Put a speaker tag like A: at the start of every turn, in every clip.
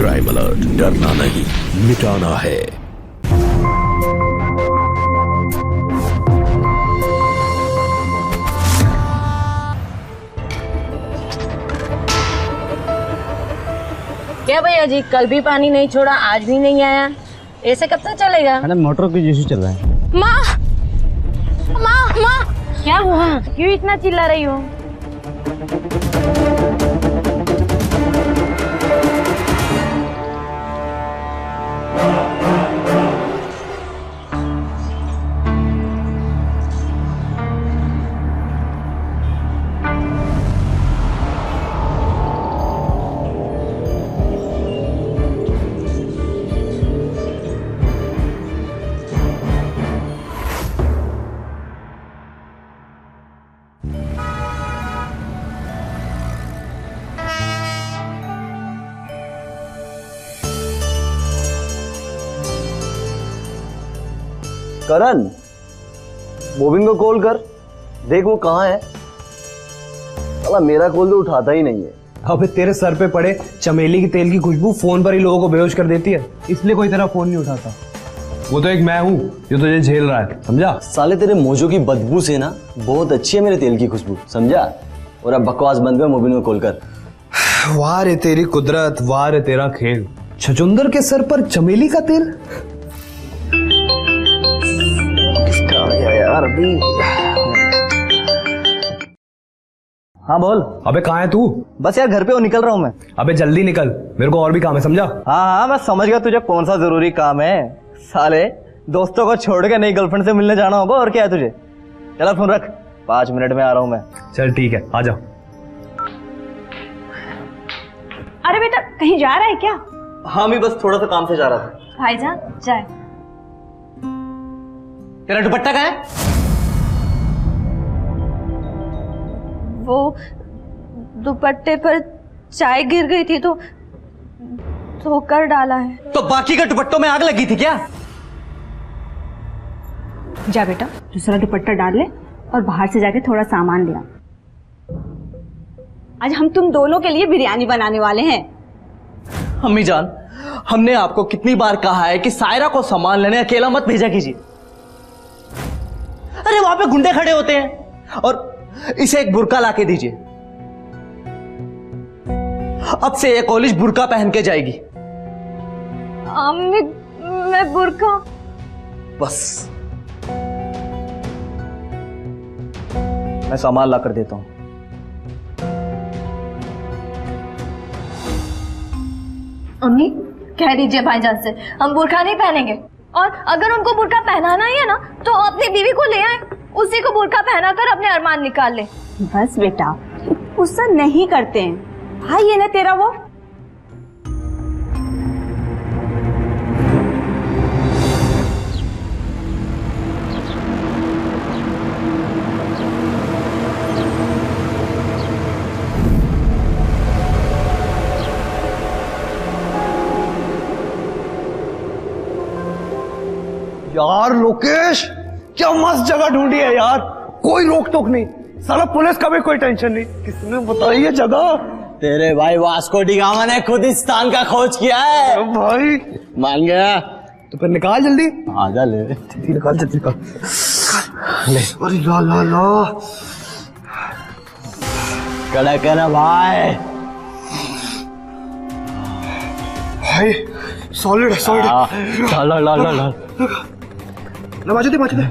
A: Crime alert, डरना नहीं मिटाना है।
B: क्या भैया जी, कल भी पानी नहीं छोड़ा, आज भी नहीं आया, ऐसे कब तक चलेगा?
C: मैडम मोटर की इशू चल रहा है।
B: माँ माँ माँ, क्या हुआ? क्यों इतना चिल्ला रही हो?
D: करण, मोबिन को कॉल कर, देख वो कहाँ है। साला मेरा कॉल तो उठाता ही नहीं है।
C: अबे तेरे सर पे पड़े चमेली के तेल की खुशबू फोन पर ही लोगों को बेहोश कर देती है, इसलिए कोई तेरा फोन नहीं उठाता। वो तो एक मैं हूँ जो तुझे झेल रहा है, समझा?
D: साले तेरे मोजों की बदबू से ना बहुत अच्छी है मेरे तेल की खुशबू, समझा? और अब बकवास बंद कर, मोबिन को कॉल कर।
C: वाह रे तेरी कुदरत, वाह रे तेरा खेल। छछुंदर के सर पर चमेली का तेल।
D: यार अभी। हाँ बोल।
C: अबे कहाँ है तू?
D: बस यार घर पे निकल रहा हूँ मैं।
C: अबे जल्दी निकल, मेरे को और भी काम है, समझा?
D: हाँ मैं समझ गया तुझे कौन सा जरूरी काम है। साले दोस्तों को छोड़ के नई गर्लफ्रेंड से मिलने जाना होगा, और क्या है तुझे। चला फोन रख, 5 मिनट में आ रहा हूँ मैं।
C: चल ठीक है, आ जाओ।
E: अरे बेटा, कहीं जा रहा है क्या?
D: हाँ मैं बस थोड़ा सा काम से जा रहा था।
E: भाईजान जाए।
D: तेरा दुपट्टा कहाँ है?
E: वो दुपट्टे पर चाय गिर गई थी तो धोकर डाला है।
D: तो बाकी के दुपट्टों में आग लगी थी क्या?
E: जा बेटा, दूसरा दुपट्टा डाल ले और बाहर से जाके थोड़ा सामान ले आ। आज हम तुम दोनों के लिए बिरयानी बनाने वाले हैं।
D: अम्मी जान, हमने आपको कितनी बार कहा है कि सायरा को सामान लेने अकेला मत भेजा कीजिए। अरे वहां पे गुंडे खड़े होते हैं। और इसे एक बुर्का लाके दीजिए। अब से ये कॉलेज बुर्का पहन के जाएगी।
E: अम्मी, मैं बुर्का।
D: बस मैं सामान ला कर देता हूं।
E: अम्मी कह दीजिए भाईजान से हम बुर्का नहीं पहनेंगे, और अगर उनको बुर्का पहनाना ही है ना तो अपनी बीवी को ले आए, उसी को बुर्का पहना कर अपने अरमान निकाल ले। बस बेटा, गुस्सा नहीं करते हैं, भाई है ना तेरा वो।
C: यार लोकेश, क्या मस्त जगह ढूंढी है यार, कोई रोक टोक नहीं, साला पुलिस का भी कोई टेंशन नहीं। किसने बताई ये जगह?
D: तेरे भाई वास्को डी गामा ने खुद इस स्थान का खोज किया है।
C: भाई
D: मान गया
C: तो फिर निकाल जल्दी।
D: आजा ले,
C: जल्दी निकाल, जल्दी निकाल। ले। अरे ला ला ला,
D: कड़क है ना भाई।
C: भाई सॉलिड है, सॉलिड है।
D: ला ला ला ला
C: बाजू दे, बाजू दे।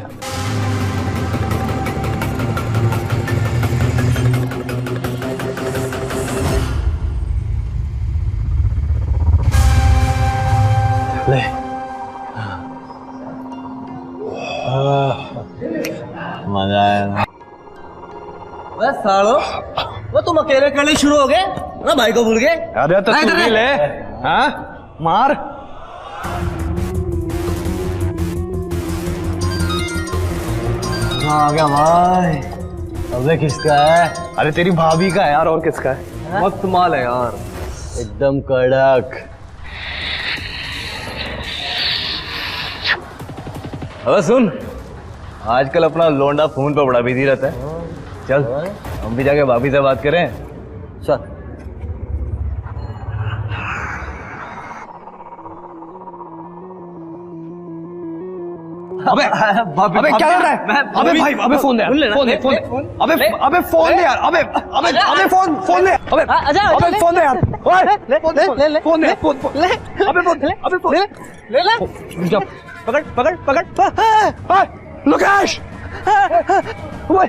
D: ले। मजा आया। बस सालो, वो तुम अकेले करने शुरू हो गए ना, भाई को भूल गए।
C: अरे तो तू भी ले, हाँ मार।
D: आ गया भाई। अबे किसका है?
C: अरे तेरी भाभी का है यार, और किसका है?
D: मस्त माल है यार, एकदम कड़क। अबे सुन, आजकल अपना लोंडा फोन पे बड़ा बिजी रहता है। चल हम भी जाके भाभी से बात करें। चल।
C: अबे अबे क्या कर रहा है? अबे भाई अबे फोन दे यार, फोन दे अबे अबे फोन दे यार, अबे अबे अबे फोन दे अबे अबे फोन दे यार, ओए फोन दे फोन दे अबे फोन ले
D: पकड़ पकड़ पकड़
C: लोकेश ओए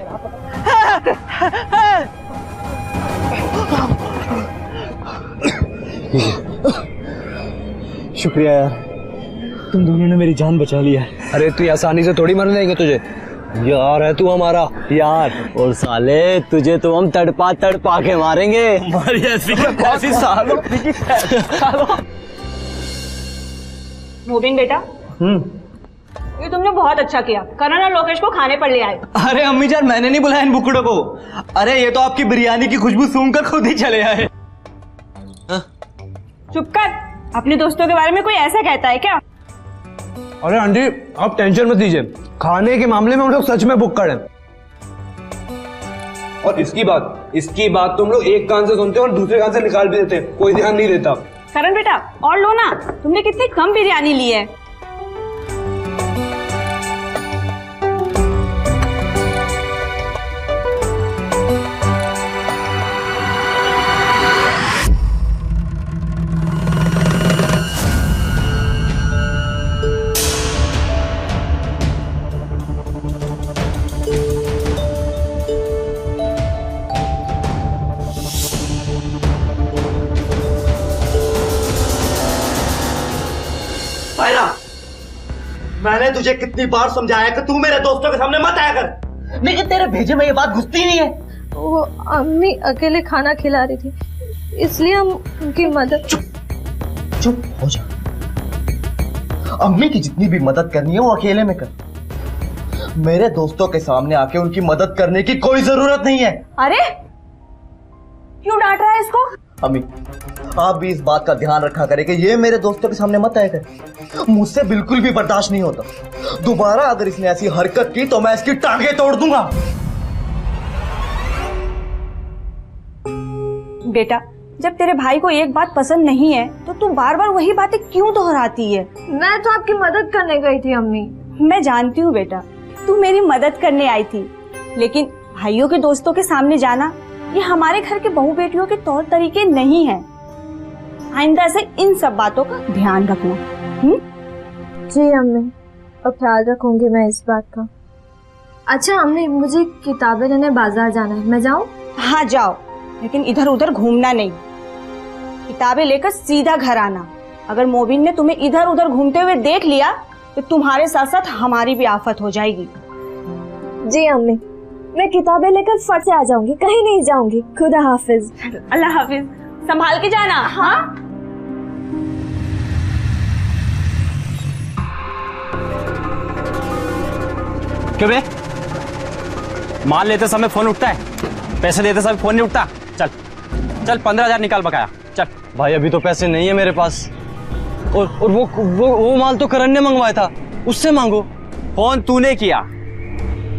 D: शुक्रिया यार, तुम दोनों ने मेरी जान बचा लिया।
C: अरे तू आसानी से थोड़ी मरने देंगे तुझे, यार है तू हमारा यार।
D: और साले तुझे तो हम तड़पा तड़पा के मारेंगे। ऐसी सालों
F: मोबिन बेटा, ये तुमने बहुत अच्छा किया। करण और लोकेश को खाने पर ले आए।
D: अरे अम्मी जान, मैंने नहीं बुलाया इन बुकड़ों को। अरे ये तो आपकी बिरयानी की खुशबू सूंघकर खुद ही चले आए।
F: चुप कर, अपने दोस्तों के बारे में कोई ऐसा कहता है क्या?
C: अरे आंटी आप टेंशन मत लीजिए, खाने के मामले में हम लोग सच में बुक्कड़ हैं। और इसकी बात तुम लोग एक कान से सुनते हो और दूसरे कान से निकाल भी देते हैं, कोई ध्यान नहीं देता।
F: करण बेटा और लो ना, तुमने कितनी कम बिरयानी ली है।
D: मैंने तुझे कितनी बार समझाया कि तू मेरे दोस्तों के सामने मत आया कर, लेकिन तेरे भेजे में ये बात घुसती नहीं है।
E: वो अम्मी अकेले खाना खिला रही थी, इसलिए हम उनकी मदद।
D: चुप हो जा। अम्मी की जितनी भी मदद करनी है वो अकेले में कर, मेरे दोस्तों के सामने आके उनकी मदद करने की कोई जरूरत नहीं है।
F: अरे क्यों डांट रहा है इसको?
D: अम्मी आप भी इस बात का ध्यान रखा करें कि ये मेरे दोस्तों के सामने मत आया करे, मुझसे बिल्कुल भी बर्दाश्त नहीं होता। दोबारा अगर इसने ऐसी हरकत की तो मैं इसकी टांगे तोड़ दूंगा।
F: बेटा जब तेरे भाई को एक बात पसंद नहीं है तो तू बार बार वही बातें क्यों दोहराती है?
E: मैं तो आपकी मदद करने गई थी अम्मी।
F: मैं जानती हूँ बेटा, तू मेरी मदद करने आई थी, लेकिन भाइयों के दोस्तों के सामने जाना ये हमारे घर के बहू बेटियों के तौर तरीके नहीं है। आइंदा से इन सब बातों का ध्यान रखना।
E: जी अम्मी, अब ख्याल रखूंगी मैं इस बात का। अच्छा अम्मी, मुझे किताबें लेने बाजार जाना है, मैं जाऊँ?
F: हाँ जाओ, लेकिन इधर उधर घूमना नहीं। किताबें लेकर सीधा घर आना। अगर मोबिन ने तुम्हें इधर उधर घूमते हुए देख लिया तो तुम्हारे साथ साथ हमारी भी आफत हो जाएगी।
E: जी अम्मी, मैं किताबें लेकर फट से आ जाऊंगी, कहीं नहीं जाऊंगी। खुदा हाफिज।
F: अल्लाह हाफिज, संभाल के जाना। हाँ
G: क्यों बे? माल लेते समय फोन उठता है, पैसे देते समय फोन नहीं उठता। चल चल 15,000 निकाल बकाया। चल
D: भाई अभी तो पैसे नहीं है मेरे पास, और वो माल तो करण ने मंगवाया था, उससे मांगो।
G: फोन तूने किया,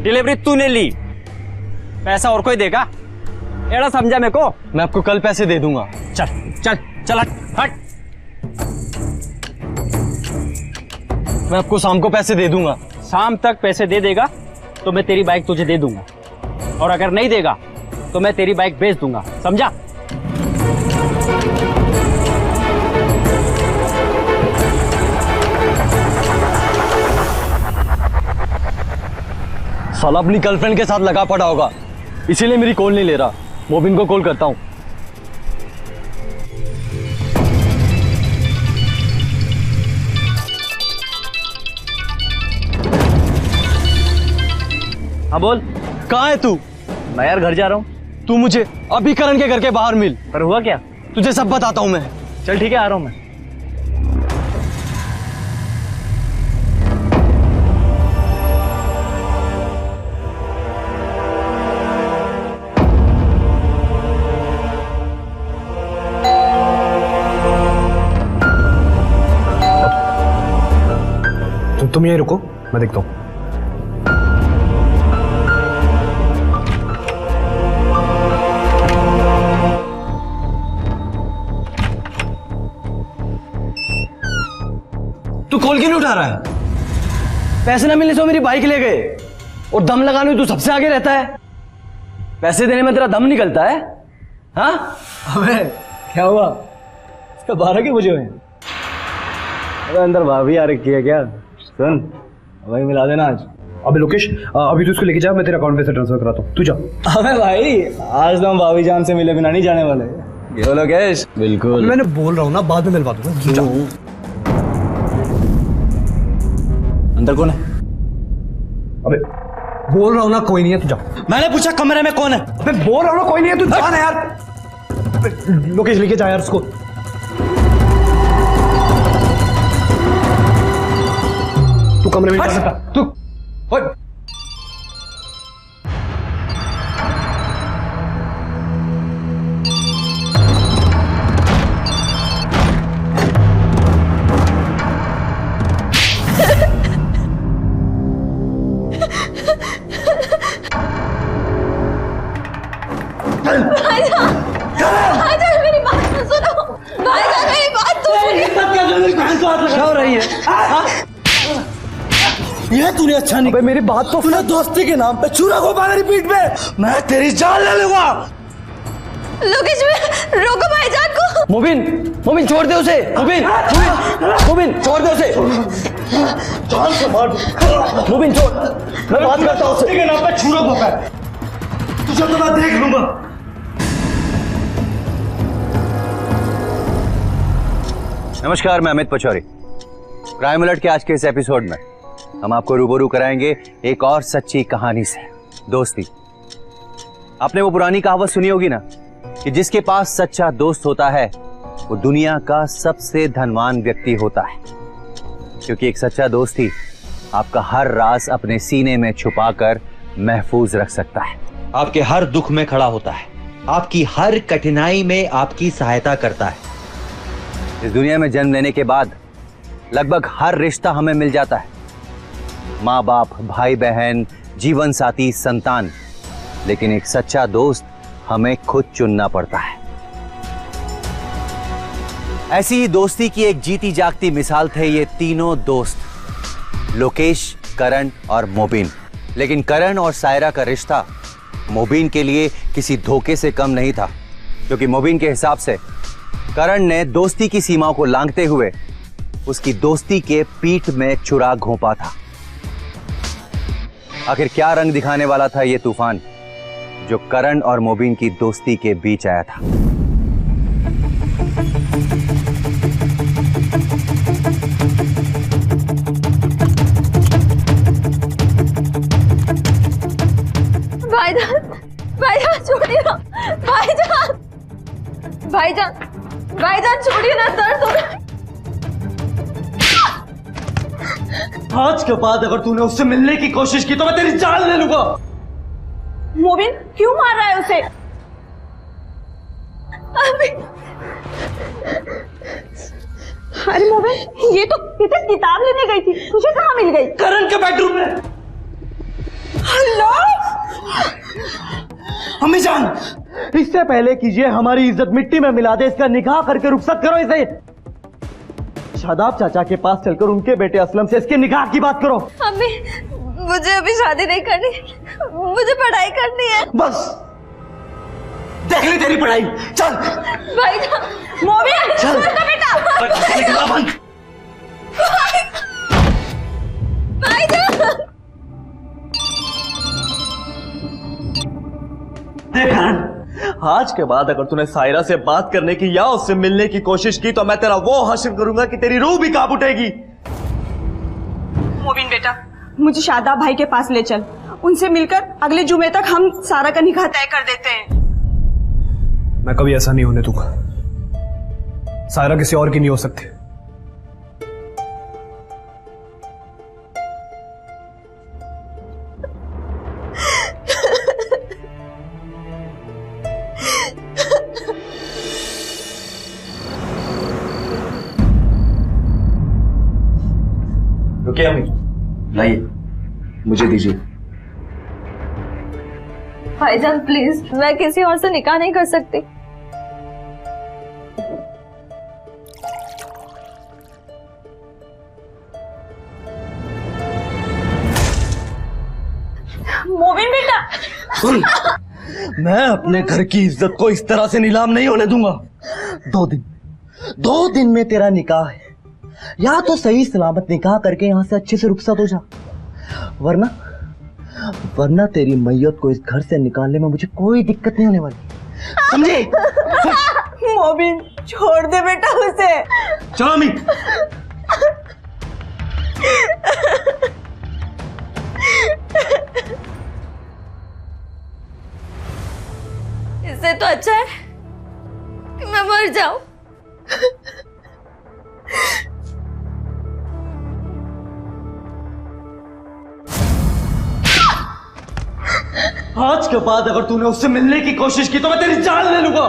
G: डिलीवरी तूने ली, पैसा और कोई देगा? एड़ा समझा मेरे को?
D: मैं आपको कल पैसे दे दूंगा।
G: चल चल चल हट हट।
D: मैं आपको शाम को पैसे दे दूंगा।
G: शाम तक पैसे दे देगा तो मैं तेरी बाइक तुझे दे दूंगा, और अगर नहीं देगा तो मैं तेरी बाइक बेच दूंगा, समझा?
D: साला अपनी गर्लफ्रेंड के साथ लगा पड़ा होगा, इसीलिए मेरी कॉल नहीं ले रहा। मोबिन को कॉल करता हूँ।
G: हाँ बोल।
D: कहाँ है तू?
G: मैं यार घर जा रहा हूँ।
D: तू मुझे अभी करण के घर के बाहर मिल।
G: पर हुआ क्या?
D: तुझे सब बताता हूँ मैं।
G: चल ठीक है, आ रहा हूँ मैं।
C: तुम यहीं रुको, मैं देखता हूँ।
D: तू कॉल क्यों नहीं उठा रहा है?
C: पैसे ना मिलने से वो मेरी बाइक ले गए और दम लगाने में तू सबसे आगे रहता है। पैसे देने में तेरा दम निकलता है। हाँ अबे क्या हुआ? इसका 12 क्यों बजे हुए? अबे अंदर भाभी आ रखी है क्या? सुन भाई मिला देना आज।
H: अबे लोकेश अभी तू इसको लेके जा, मैं तेरे अकाउंट पे से ट्रांसफर कराता हूँ, तू जा।
C: अबे भाई आज तो हम भाभी जान से मिले बिना नहीं जाने वाले। ये लोकेश बिल्कुल।
H: मैंने बोल रहा हूँ ना, बाद में मिलवा दूंगा, तू जा।
C: अंदर कौन है?
H: अबे बोल रहा हूँ ना कोई नहीं है, तू जा।
C: मैंने पूछा कमरे में कौन है?
H: अबे बोल रहा हूँ ना कोई नहीं है, तू जा ना यार। अबे, लोकेश लेके जा यार उसको। तू कमरे में जा सकता तू। ओए
E: भाईजान मेरी बात तो सुनो। भाईजान मेरी बात तो सुनो।
C: क्या हो रही है? ये तूने अच्छा नहीं।
H: मेरी बात तो
C: तूने दोस्ती के नाम पे चूरा घोपा मेरी पीठ पे, मैं तेरी जान ले लूंगा।
E: लोकेश रोको भाईजान को।
C: मुबिन छोड़ दे उसे। मुबिन छोड़ दे उसे।
D: जान से मार।
C: मुबिन छोड़, मैं बात करता हूँ उससे।
D: के नाम पे छुरा घोपा है, तुझे तो मैं देख लूंगा।
I: नमस्कार, मैं अमित पचौरी। क्राइम अलर्ट के आज के इस एपिसोड में हम आपको रूबरू कराएंगे एक और सच्ची कहानी से, दोस्ती। आपने वो पुरानी कहावत सुनी होगी ना कि जिसके पास सच्चा दोस्त होता है वो दुनिया का सबसे धनवान व्यक्ति होता है, क्योंकि एक सच्चा दोस्त ही आपका हर राज अपने सीने में छुपाकर महफूज रख सकता है, आपके हर दुख में खड़ा होता है, आपकी हर कठिनाई में आपकी सहायता करता है। इस दुनिया में जन्म लेने के बाद लगभग हर रिश्ता हमें मिल जाता है, माँ बाप, भाई बहन, जीवन साथी, संतान, लेकिन एक सच्चा दोस्त हमें खुद चुनना पड़ता है। ऐसी ही दोस्ती की एक जीती जागती मिसाल थे ये तीनों दोस्त, लोकेश, करण और मोबिन। लेकिन करण और सायरा का रिश्ता मोबिन के लिए किसी धोखे से कम नहीं था, क्योंकि मोबिन के हिसाब से करण ने दोस्ती की सीमाओं को लांघते हुए उसकी दोस्ती के पीठ में छुरा घोंपा था। आखिर क्या रंग दिखाने वाला था ये तूफान जो करण और मोबिन की दोस्ती के बीच आया था?
E: भाईजान छोड़िए ना। भाईजान छोड़िए ना, दर्द हो रहा है।
D: आज के बाद अगर तूने उससे मिलने की कोशिश की तो मैं तेरी जान ले लूंगा।
F: मोबिन क्यों मार रहा है उसे? अरे मोबिन ये तो किताब लेने गई थी, तुझे कहाँ मिल गई?
D: करण के बेडरूम में।
F: हेलो
D: अम्मी जान, इससे पहले कीजिए हमारी इज्जत मिट्टी में मिला दे, इसका निकाह करके रुखसत करो इसे। शादाब चाचा के पास चलकर उनके बेटे असलम से इसके निकाह की बात करो।
E: अम्मी मुझे अभी शादी नहीं करनी, मुझे पढ़ाई करनी है।
D: बस देख ली तेरी पढ़ाई, चल।
E: भाईजान
F: मोबिन
D: चल
F: बेटा।
E: भाईजान
D: देख आज के बाद अगर तूने सायरा से बात करने की या उससे मिलने की कोशिश की तो मैं तेरा वो हश्र करूंगा कि तेरी रूह भी कांप उठेगी।
F: मोबिन बेटा मुझे शादाब भाई के पास ले चल, उनसे मिलकर अगले जुमे तक हम सारा का निकाह तय कर देते हैं।
H: मैं कभी ऐसा नहीं होने दूंगा, सायरा किसी और की नहीं हो सकती।
D: रुकिए अम्मी, लाइए, मुझे दीजिए।
E: भाईजान प्लीज, मैं किसी और से निकाह नहीं कर सकती।
D: सुन, मैं अपने घर की इज्जत को इस तरह से नीलाम नहीं होने दूंगा। 2 दिन में तेरा निकाह है, या तो सही सलामत निकाह करके यहां से अच्छे से रुखसत हो जा, वरना तेरी मैयत को इस घर से निकालने में मुझे कोई दिक्कत नहीं होने वाली, समझे?
F: मोबिन छोड़ दे बेटा उसे।
D: चलो अम्मी।
E: इससे तो अच्छा है कि मैं मर जाऊं।
D: आज के बाद अगर तूने उससे मिलने की कोशिश की तो मैं तेरी जान ले लूंगा।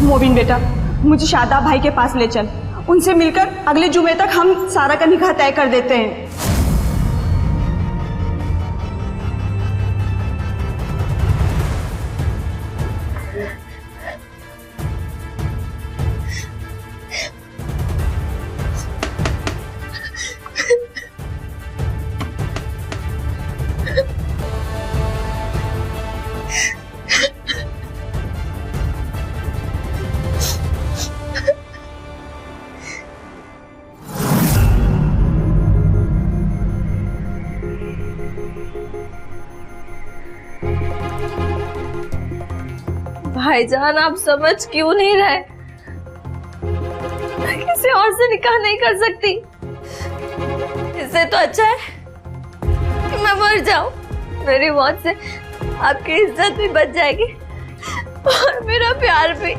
F: मोबिन बेटा, मुझे शादाब भाई के पास ले चल, उनसे मिलकर अगले जुमे तक हम सारा का निकाह तय कर देते हैं।
E: भाईजान, आप समझ क्यों नहीं रहे? मैं किसी और से निकाह नहीं कर सकती। इससे तो अच्छा है कि मैं मर जाऊं। मेरी मौत से आपकी इज्जत भी बच जाएगी और मेरा प्यार भी।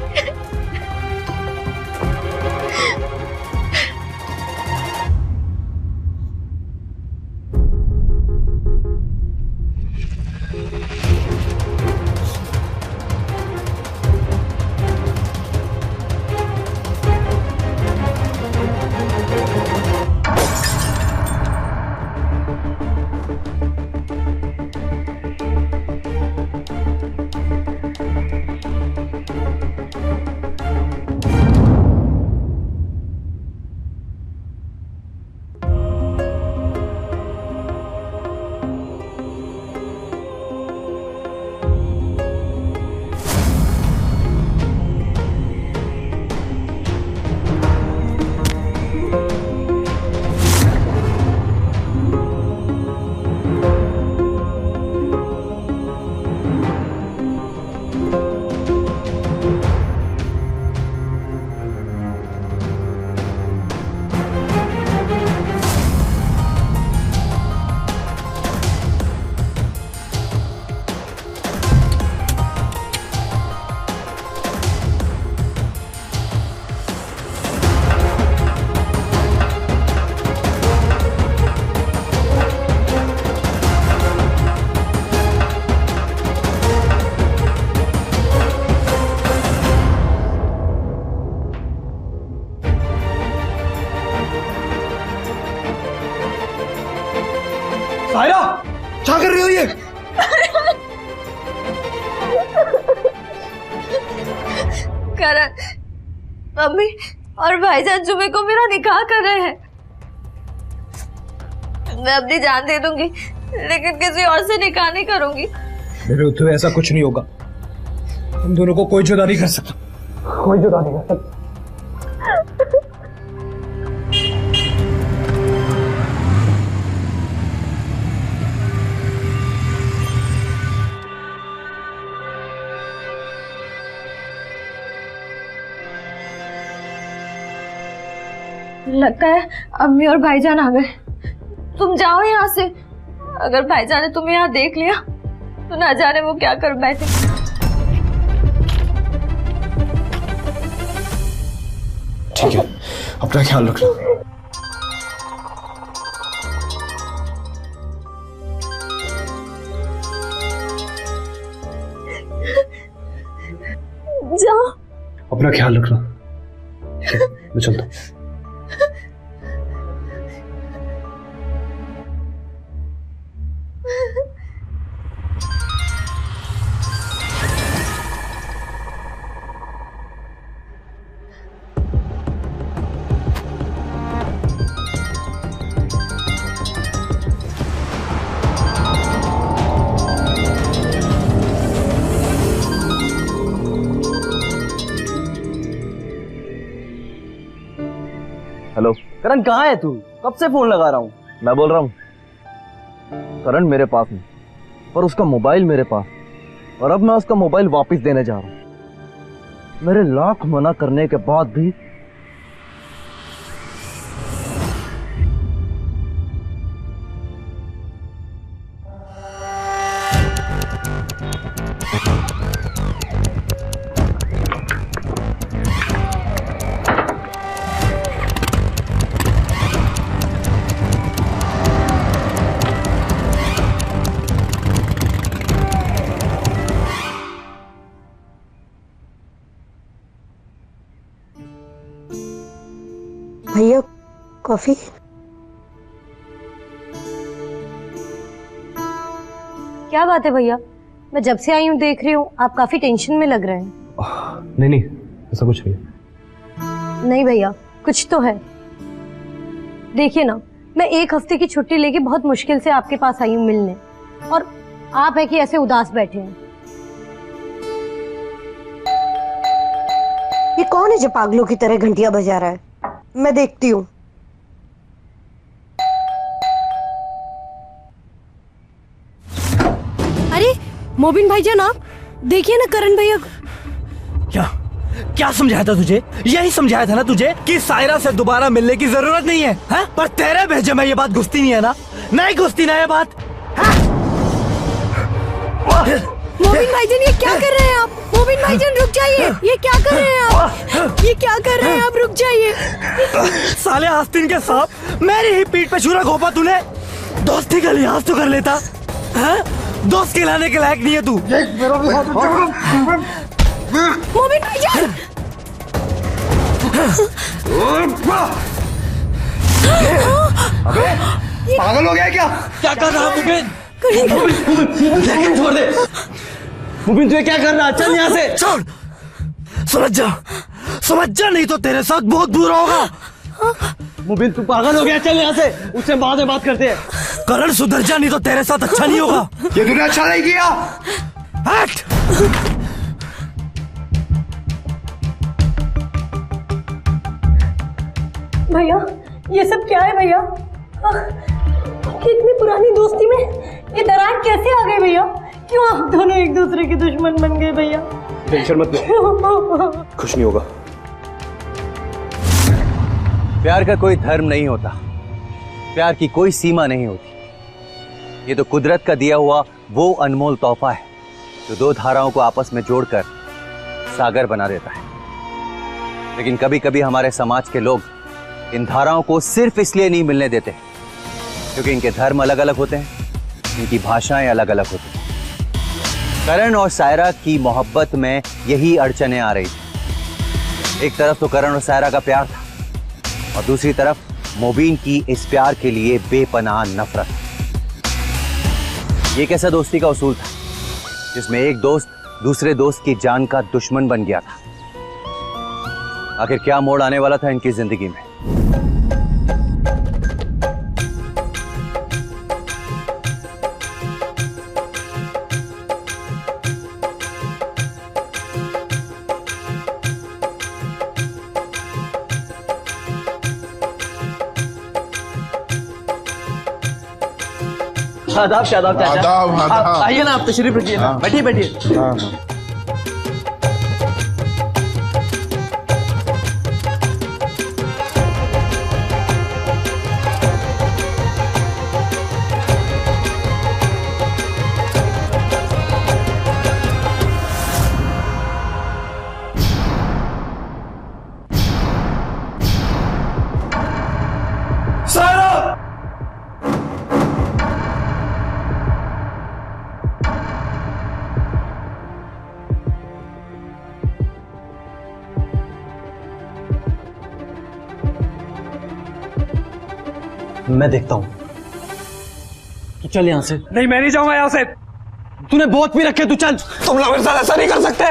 C: सायरा, क्या कर रही हो ये?
E: करण, मम्मी और भाईजान जुमे को मेरा निकाह कर रहे हैं। मैं अपनी जान दे दूंगी, लेकिन किसी और से निकाह नहीं करूंगी।
H: मेरे उत्तर ऐसा कुछ नहीं होगा। हम दोनों को कोई जुदा नहीं कर सकता, कोई जुदा नहीं कर सकता।
E: लगता है अम्मी और भाईजान आ गए। तुम जाओ यहाँ से। अगर भाईजान ने तुम्हें यहाँ देख लिया तो ना जाने वो क्या कर बैठे।
H: ठीक है, अपना ख्याल रखना।
E: जाओ।
H: अपना ख्याल रखना। ठीक है, मैं चलता हूँ।
D: करण कहाँ है तू? कब से फोन लगा रहा हूँ। मैं बोल रहा हूँ करण मेरे पास नहीं, पर उसका मोबाइल मेरे पास, और अब मैं उसका मोबाइल वापस देने जा रहा हूँ। मेरे लाख मना करने के बाद भी
J: भैया कॉफी।
B: क्या बात है भैया, मैं जब से आई हूँ देख रही हूँ आप काफी टेंशन में लग रहे हैं।
H: नहीं नहीं, ऐसा कुछ नहीं।
B: नहीं भैया, कुछ तो है। देखिए ना, मैं 1 हफ्ते की छुट्टी लेके बहुत मुश्किल से आपके पास आई हूँ मिलने, और आप है कि ऐसे उदास बैठे हैं।
J: ये कौन है जो पागलों की तरह घंटियां बजा रहा है? मैं देखती हूँ।
B: अरे मोबिन भाईजान, आप देखिए ना करण भैया।
C: क्या समझाया था तुझे? यही समझाया था ना तुझे कि सायरा से दोबारा मिलने की जरूरत नहीं है, हा? पर तेरे भेजे में ये बात घुसती नहीं है ना? नहीं घुसती ना ये बात?
B: मोबिन भाईजान, ये क्या कर रहे हैं आप? मोबिन भाईजान रुक जाइए, ये क्या कर रहे हैं आप? ये क्या कर रहे हैं आप? रुक जाइए।
C: साले आस्तीन के सांप, मेरी ही पीठ पे छुरा घोपा तूने। दोस्ती का लिहाज तो कर लेता, हाँ? दोस्त खिलाने के लायक नहीं है तू।
B: मोबिन भाईजान,
C: पागल हो गया क्या? क्या कर रहा मुबिन? छोड़ दे मुबिन, तू क्या कर रहा? चल यहाँ से, छोड़। समझ जा नहीं तो तेरे साथ बहुत बुरा होगा। मुबिन तू पागल हो गया, चल यहाँ से, उससे बाद में बात करते हैं। करण सुधर जा नहीं तो तेरे साथ अच्छा नहीं होगा। ये तूने अच्छा नहीं किया। हट।
B: भैया ये सब क्या है भैया? कितनी पुरानी दोस्ती में ये दरार कैसे आ गई भैया? क्यों आप दोनों एक दूसरे के दुश्मन बन गए भैया?
H: टेंशन मत ले, कुछ नहीं होगा।
I: प्यार का कोई धर्म नहीं होता, प्यार की कोई सीमा नहीं होती। ये तो कुदरत का दिया हुआ वो अनमोल तोहफा है जो 2 धाराओं को आपस में जोड़कर सागर बना देता है। लेकिन कभी कभी हमारे समाज के लोग इन धाराओं को सिर्फ इसलिए नहीं मिलने देते क्योंकि इनके धर्म अलग अलग होते हैं, इनकी भाषाएं अलग अलग होती हैं। करण और सायरा की मोहब्बत में यही अड़चनें आ रही थी। एक तरफ तो करण और सायरा का प्यार था और दूसरी तरफ मोबीन की इस प्यार के लिए बेपनाह नफरत। ये कैसा दोस्ती का उसूल था जिसमें एक दोस्त दूसरे दोस्त की जान का दुश्मन बन गया था? आखिर क्या मोड़ आने वाला था इनकी जिंदगी में?
D: आदाब शादाब चाचा।
K: आदाब, आदाब।
D: आइए ना, आप तशरीफ रखिए ना। बैठिए बैठिए।
K: हाँ।
D: मैं देखता हूं। तू चल यहां से।
C: नहीं, मैं नहीं जाऊंगा यहाँ से।
D: तूने बहुत पी रखे, तू चल।
C: तुम लोग मेरे साथ ऐसा नहीं कर सकते।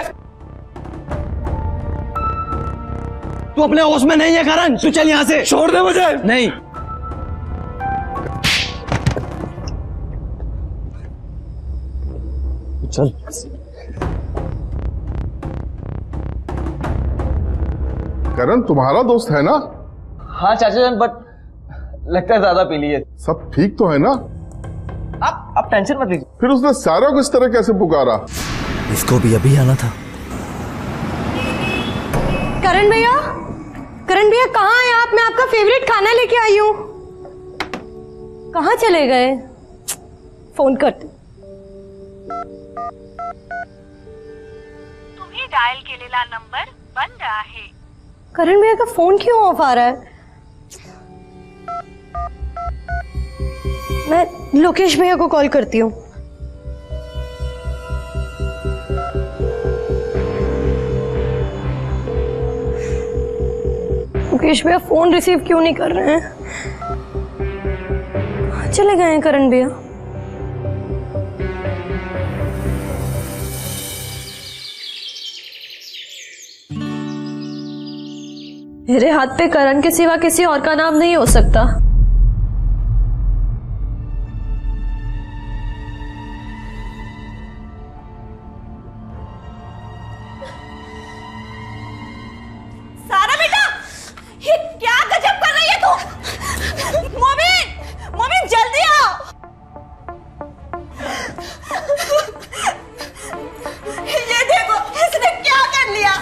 D: तू अपने होश में नहीं है करण, तू चल यहां से।
C: छोड़ दे मुझे।
D: नहीं, चल।
K: करण तुम्हारा दोस्त है ना?
D: हाँ चाचा जान, बट लगता है ज्यादा पी लिए।
K: सब ठीक तो है ना?
D: आप टेंशन मत लीजिए।
K: फिर उसने सारा को इस तरह कैसे पुकारा?
A: इसको भी अभी आना था।
B: करण भैया, करण भैया कहाँ हैं आप? मैं आपका फेवरेट खाना लेके आई हूँ। कहाँ चले गए? फोन करते।
F: तुम्ही डायल केलेला नंबर बंद आहे।
B: करण भैया का फोन क्यों ऑफ आ रहा है? मैं लोकेश भैया को कॉल करती हूँ। लोकेश भैया फोन रिसीव क्यों नहीं कर रहे हैं? कहाँ चले गए हैं करण भैया?
E: मेरे हाथ पे करण के सिवा किसी और का नाम नहीं हो सकता।
F: सारा बेटा, ये क्या गजब कर रही है तू? मोबिन, मोबिन जल्दी आओ। ये देखो इसने क्या कर लिया।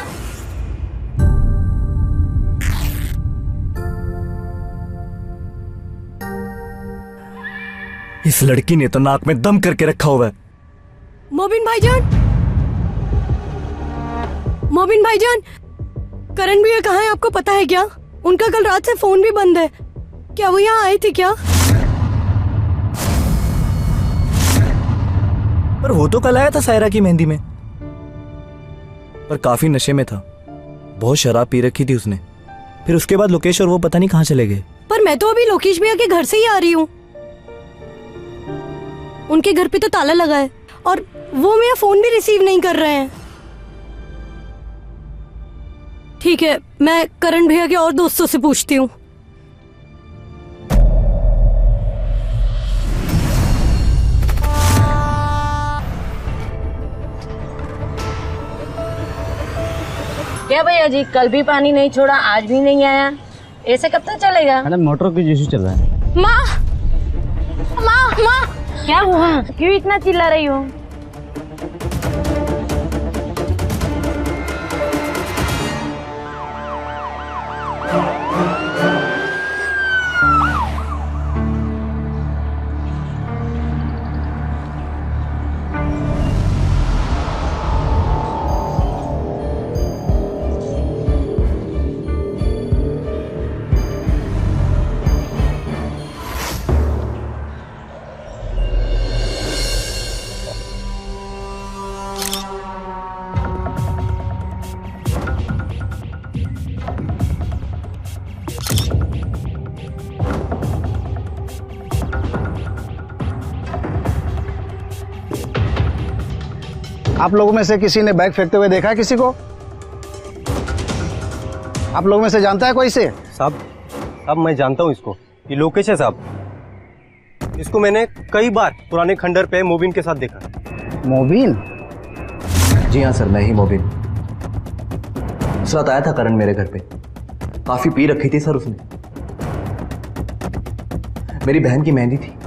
A: इस लड़की ने तो नाक में दम करके रखा हुआ है।
B: मोबिन भाईजान, मोबिन भाईजान, करण भैया कहाँ है आपको पता है क्या? उनका कल रात से फोन भी बंद है। क्या वो यहाँ आए थे क्या?
A: पर वो तो कल आया था सायरा की मेहंदी में, पर काफी नशे में था। बहुत शराब पी रखी थी उसने। फिर उसके बाद लोकेश और वो पता नहीं कहाँ चले गए।
B: पर मैं तो अभी लोकेश भैया के घर से ही आ रही हूँ। उनके घर पे तो ताला लगा है और वो मेरा फोन भी रिसीव नहीं कर रहे हैं। ठीक है, मैं करण भैया के और दोस्तों से पूछती हूँ।
L: क्या भैया जी, कल भी पानी नहीं छोड़ा, आज भी नहीं आया, ऐसे कब तक चलेगा?
G: मैडम मोटर की इशू चल रहा है।
B: माँ, माँ, माँ,
L: क्या हुआ? क्यों इतना चिल्ला रही हो?
M: आप लोगों में से किसी ने बैग फेंकते हुए देखा है किसी को? आप लोगों में से जानता है कोई से?
N: साहब मैं जानता हूँ इसको, ये लोकेश है साहब। इसको मैंने कई बार पुराने खंडर पे मोबिन के साथ देखा।
M: मोबिन?
D: जी हाँ सर, मैं ही मोबिन। उस रात आया था करण मेरे घर पे। काफी पी रखी थी सर उसने। मेरी बहन की मेहंदी थी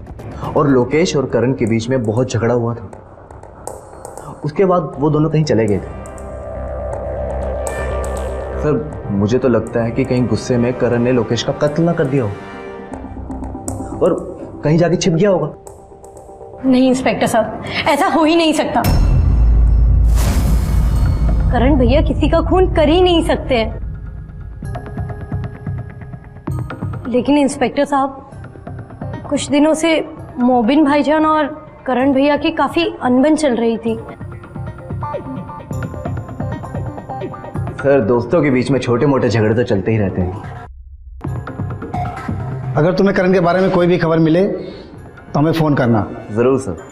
D: और लोकेश और करण के बीच में बहुत झगड़ा हुआ था। उसके बाद वो दोनों कहीं चले गए थे। सर मुझे तो लगता है कि कहीं गुस्से में करण ने लोकेश का कत्ल ना कर दिया हो और कहीं जाके छिप गया होगा।
B: नहीं इंस्पेक्टर साहब, ऐसा हो ही नहीं सकता। करण भैया किसी का खून कर ही नहीं सकते हैं। लेकिन इंस्पेक्टर साहब, कुछ दिनों से मोबिन भाईजान और करण भैया की काफी अनबन चल रही थी।
D: सर दोस्तों के बीच में छोटे मोटे झगड़े तो चलते ही रहते हैं।
M: अगर तुम्हें करण के बारे में कोई भी खबर मिले तो हमें फोन करना।
D: जरूर सर।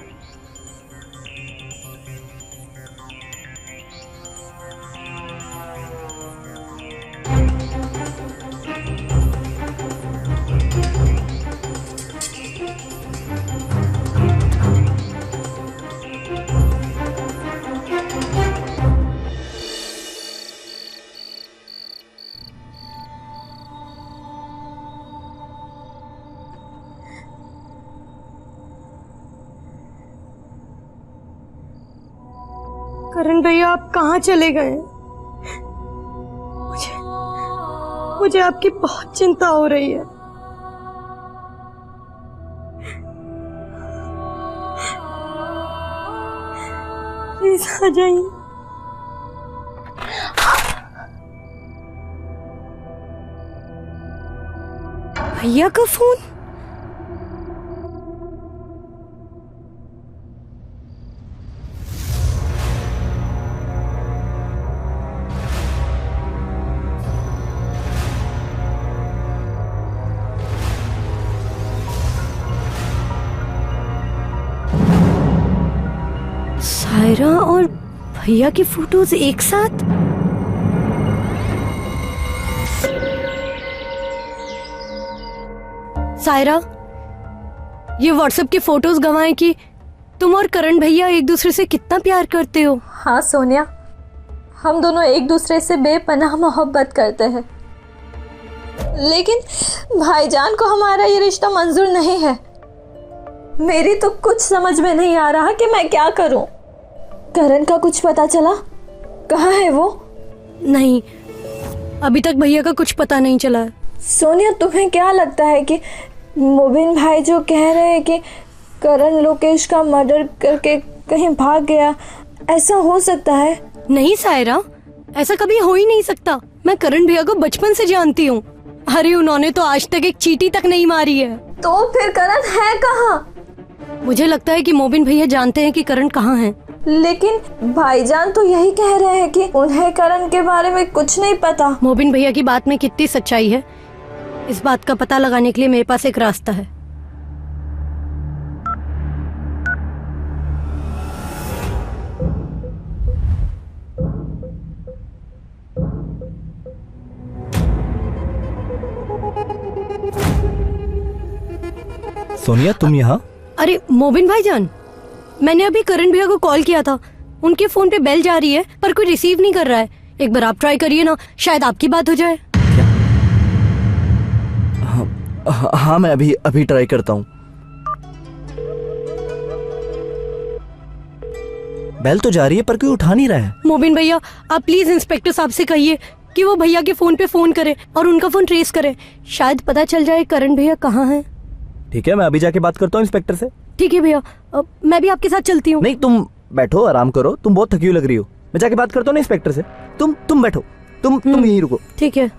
B: करण भैया आप कहाँ चले गए? मुझे आपकी बहुत चिंता हो रही है। प्लीज आ जाइए। भैया का फोन? सायरा और भैया की फोटोज एक साथ? सायरा, ये व्हाट्सएप की फोटोज गवाएं कि तुम और करण भैया एक दूसरे से कितना प्यार करते हो।
E: हाँ सोनिया, हम दोनों एक दूसरे से बेपनाह मोहब्बत करते हैं, लेकिन भाईजान को हमारा ये रिश्ता मंजूर नहीं है। मेरी तो कुछ समझ में नहीं आ रहा कि मैं क्या करूं। करण का कुछ पता चला? कहाँ है वो?
B: नहीं, अभी तक भैया का कुछ पता नहीं चला है।
E: सोनिया, तुम्हें क्या लगता है कि मोबिन भाई जो कह रहे हैं कि करण लोकेश का मर्डर करके कहीं भाग गया, ऐसा हो सकता है?
B: नहीं सायरा, ऐसा कभी हो ही नहीं सकता। मैं करण भैया को बचपन से जानती हूँ। अरे उन्होंने तो आज तक एक चींटी तक नहीं मारी है।
E: तो फिर करण है कहाँ?
B: मुझे लगता है कि मोबिन भैया जानते हैं कि करण कहाँ है।
E: लेकिन भाईजान तो यही कह रहे हैं कि उन्हें करण के बारे में कुछ नहीं पता।
B: मोबिन भैया की बात में कितनी सच्चाई है, इस बात का पता लगाने के लिए मेरे पास एक रास्ता है।
A: सोनिया, तुम यहाँ?
B: अरे मोबिन भाईजान, मैंने अभी करण भैया को कॉल किया था। उनके फोन पे बेल जा रही है पर कोई रिसीव नहीं कर रहा है। एक बार आप ट्राई करिए ना, शायद आपकी बात हो जाए।
A: हाँ, मैं अभी ट्राई करता हूँ। बेल तो जा रही है पर कोई उठा नहीं रहा है।
B: मोबिन भैया, आप प्लीज इंस्पेक्टर साहब से कहिए कि वो भैया के फोन पे फोन करे और उनका फोन ट्रेस करे। शायद पता चल जाए करण भैया कहाँ हैं।
A: ठीक है, मैं अभी जाके बात करता हूँ इंस्पेक्टर से।
B: ठीक है भैया, मैं भी आपके साथ चलती हूँ।
A: नहीं, तुम बैठो, आराम करो, तुम बहुत थकी हुई लग रही हो। मैं जाके बात करता हूँ ना इंस्पेक्टर से। तुम बैठो, तुम यहीं रुको।
B: ठीक है।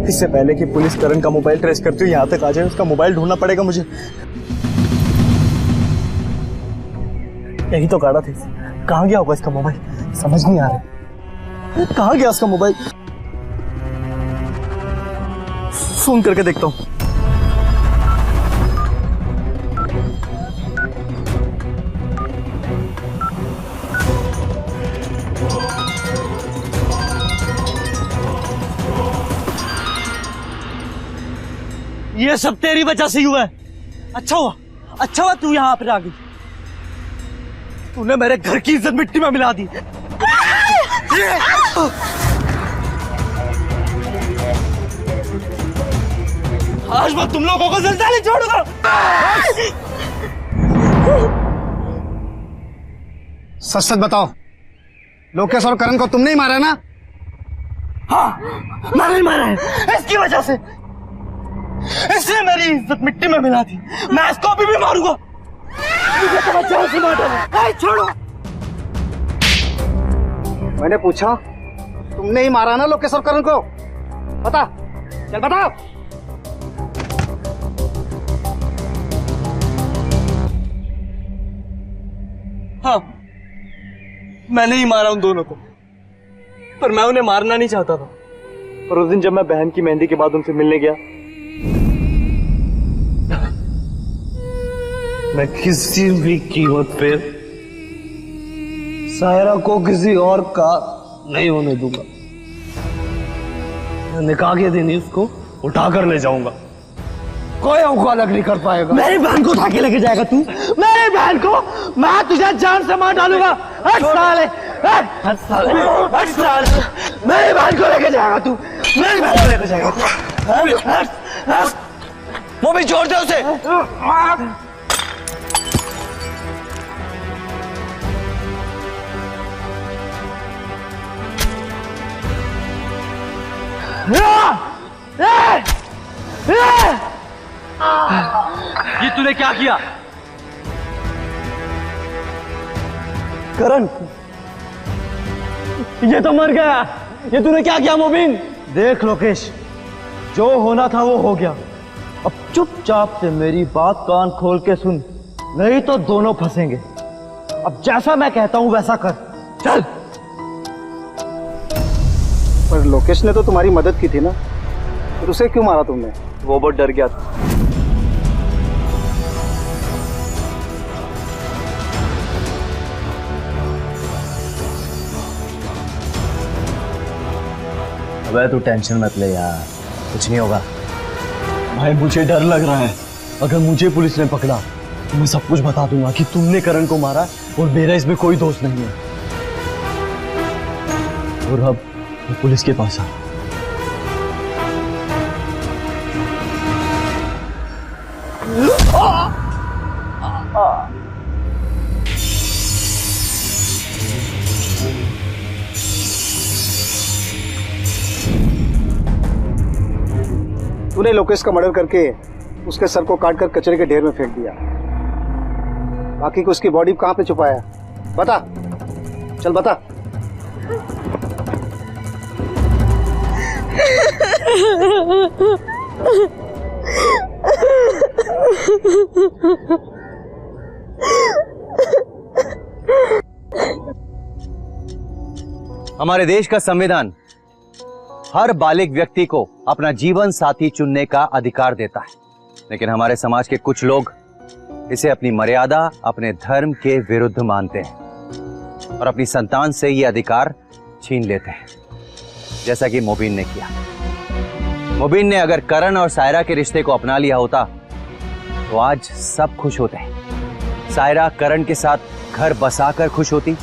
D: इससे पहले कि पुलिस करण का मोबाइल ट्रेस करती हुई यहाँ तक आ जाए, उसका मोबाइल ढूंढना पड़ेगा मुझे। यही तो गाड़ा थी। कहाँ गया होगा इसका मोबाइल, समझ नहीं आ रहा। कहाँ गया उसका मोबाइल? फोन करके देखता हूँ।
G: ये सब तेरी वजह से हुआ है। अच्छा हुआ तू यहाँ पर आ गई।
D: तूने मेरे घर की इज्जत मिट्टी में मिला दी। आज मैं तुम लोगों को जिंदा नहीं छोड़ूंगा।
M: सच सच बताओ, लोकेश और करण को तुमने ही मारा ना?
D: हाँ, मैंने ही मारा है। इसकी वजह से इसने मेरी इज्जत मिट्टी में मिला दी। मैं इसको अभी भी मारूंगा।
M: छोड़ो। मैंने पूछा, तुमने ही मारा ना लोकेश और करण को? बता, चल बता।
D: हाँ, मैंने ही मारा उन दोनों को, पर मैं उन्हें मारना नहीं चाहता था। और उस दिन जब मैं बहन की मेहंदी के बाद उनसे मिलने गया,
C: मैं किसी भी कीमत पे सायरा को किसी और का नहीं होने दूंगा। निकाह के दिन ही उसको उठाकर ले जाऊंगा, कोई हमको अलग नहीं कर पाएगा।
D: मेरी बहन को उठा के लेके जाएगा तू? मेरी बहन को मैं तुझे जान से मार डालूंगा। हट साले, हट साले, हट साले। मेरी बहन को लेके जाएगा तू? मेरी बहन को लेके जाएगा तू? वो भी छोड़ दे उसे। ये तूने क्या किया?
C: करण, ये तो मर गया। ये तूने क्या किया मोबिन?
D: देख लोकेश, जो होना था वो हो गया। अब चुपचाप से मेरी बात कान खोल के सुन, नहीं तो दोनों फंसेंगे। अब जैसा मैं कहता हूं वैसा कर, चल।
M: पर लोकेश ने तो तुम्हारी मदद की थी ना, फिर उसे क्यों मारा तुमने?
D: वो बहुत डर गया था।
A: अबे तू टेंशन मत ले यार, कुछ नहीं होगा।
D: भाई मुझे डर लग रहा है, अगर मुझे पुलिस ने पकड़ा तो मैं सब कुछ बता दूंगा कि तुमने करण को मारा और मेरा इसमें कोई दोष नहीं है। और अब मैं पुलिस के पास आ।
M: तूने लोकेश का मर्डर करके उसके सर को काटकर कचरे के ढेर में फेंक दिया। बाकी को उसकी बॉडी कहां पे छुपाया? बता, चल बता।
I: हमारे देश का संविधान हर बालिग व्यक्ति को अपना जीवन साथी चुनने का अधिकार देता है, लेकिन हमारे समाज के कुछ लोग इसे अपनी मर्यादा, अपने धर्म के विरुद्ध मानते हैं और अपनी संतान से ये अधिकार छीन लेते हैं, जैसा कि मोबिन ने किया। मोबिन ने अगर करण और सायरा के रिश्ते को अपना लिया होता तो आज सब खुश होते हैं। सायरा करण के साथ घर बसाकर खुश होती,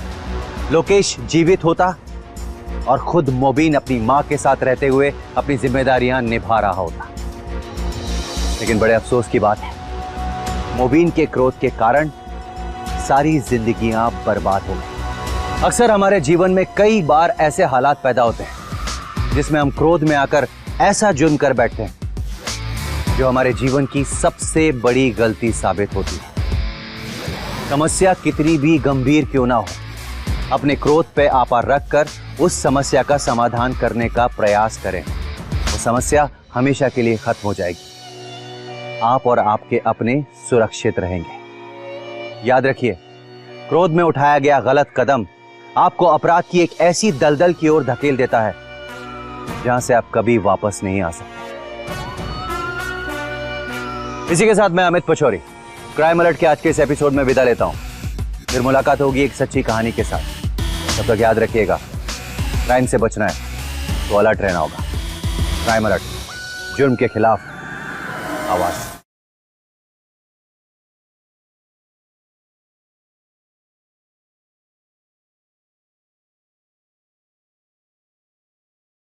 I: लोकेश जीवित होता और खुद मोबिन अपनी मां के साथ रहते हुए अपनी जिम्मेदारियां निभा रहा होता। लेकिन बड़े अफसोस की बात है, मोबिन के क्रोध के कारण सारी जिंदगियां बर्बाद हो गई। अक्सर हमारे जीवन में कई बार ऐसे हालात पैदा होते हैं जिसमें हम क्रोध में आकर ऐसा जुर्म कर बैठते हैं जो हमारे जीवन की सबसे बड़ी गलती साबित होती है। समस्या कितनी भी गंभीर क्यों ना हो, अपने क्रोध पे आपा रखकर उस समस्या का समाधान करने का प्रयास करें। वो समस्या हमेशा के लिए खत्म हो जाएगी। आप और आपके अपने सुरक्षित रहेंगे। याद रखिए, क्रोध में उठाया गया गलत कदम आपको अपराध की एक ऐसी दलदल की ओर धकेल देता है जहां से आप कभी वापस नहीं आ सकते। इसी के साथ मैं अमित पचौरी क्राइम अलर्ट के आज के इस एपिसोड में विदा लेता हूं। फिर मुलाकात होगी एक सच्ची कहानी के साथ। तब तक याद रखिएगा, क्राइम से बचना है तो अलर्ट रहना होगा। क्राइम अलर्ट, जुर्म के खिलाफ आवाज।